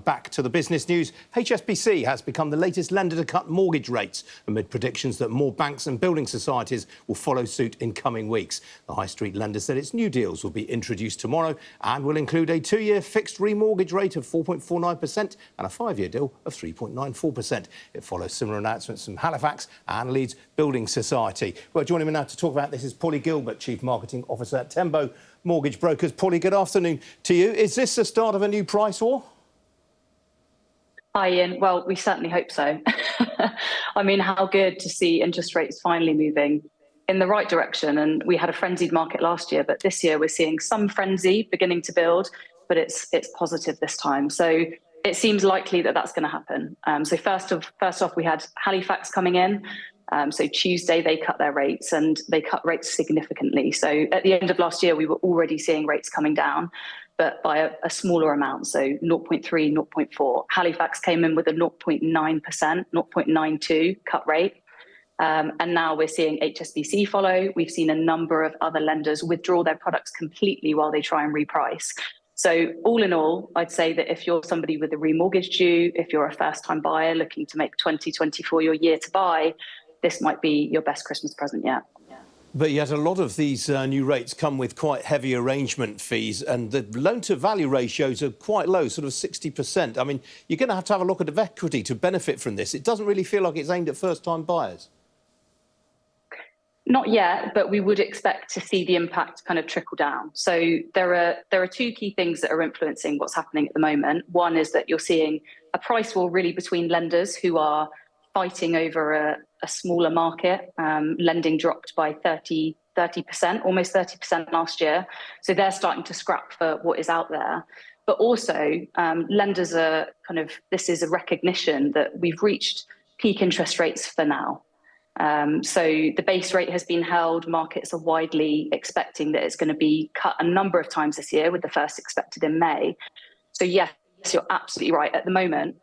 Back to the business news. HSBC has become the latest lender to cut mortgage rates amid predictions that more banks and building societies will follow suit in coming weeks. The High Street lender said its new deals will be introduced tomorrow and will include a 2-year fixed remortgage rate of 4.49% and a 5-year deal of 3.94%. It follows similar announcements from Halifax and Leeds Building Society. Well, joining me now to talk about this is Gilbert, Chief Marketing Officer at Tembo Mortgage Brokers. Paulie, good afternoon to you. Is this the start of a new price war? Hi, Ian. Well, we certainly hope so. I mean, how good to see interest rates finally moving in the right direction. And we had a frenzied market last year, but this year we're seeing some frenzy beginning to build, but it's positive this time. So it seems likely that that's going to happen. So first off, we had Halifax coming in. So Tuesday they cut their rates and they cut rates significantly. So at the end of last year, we were already seeing rates coming down, but by a smaller amount, so 0.3, 0.4. Halifax came in with a 0.9%, 0.92 cut rate. And now we're seeing HSBC follow. We've seen a number of other lenders withdraw their products completely while they try and reprice. So all in all, I'd say that if you're somebody with a remortgage due, if you're a first-time buyer looking to make 2024 your year to buy, this might be your best Christmas present yet. But yet a lot of these new rates come with quite heavy arrangement fees, and the loan-to-value ratios are quite low, sort of 60%. I mean, you're going to have a look at equity to benefit from this. It doesn't really feel like it's aimed at first-time buyers. Not yet, but we would expect to see the impact kind of trickle down. So there are two key things that are influencing what's happening at the moment. One is that you're seeing a price war really between lenders who are fighting over a smaller market. Lending dropped by 30%, almost 30% last year. So they're starting to scrap for what is out there. But also, lenders are this is a recognition that we've reached peak interest rates for now. So the base rate has been held. Markets are widely expecting that it's going to be cut a number of times this year, with the first expected in May. So yes, you're absolutely right. At the moment,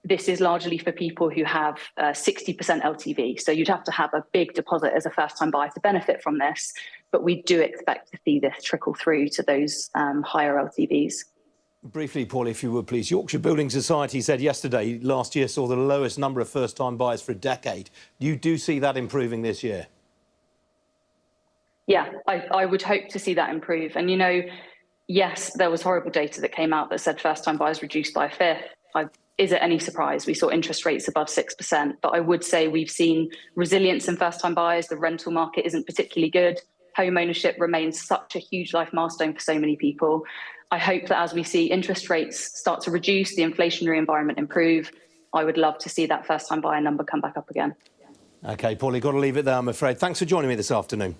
this is largely for people who have 60% LTV. So you'd have to have a big deposit as a first-time buyer to benefit from this. But we do expect to see this trickle through to those higher LTVs. Briefly, Paul, if you would, please. Yorkshire Building Society said yesterday, last year saw the lowest number of first-time buyers for a decade. You do see that improving this year? Yeah, I would hope to see that improve. And, you know, yes, there was horrible data that came out that said first-time buyers reduced by a fifth. Is it any surprise? We saw interest rates above 6%, but I would say we've seen resilience in first-time buyers. The rental market isn't particularly good. Home ownership remains such a huge life milestone for so many people. I hope that as we see interest rates start to reduce, the inflationary environment improve, I would love to see that first-time buyer number come back up again. OK, Paulie, got to leave it there, I'm afraid. Thanks for joining me this afternoon.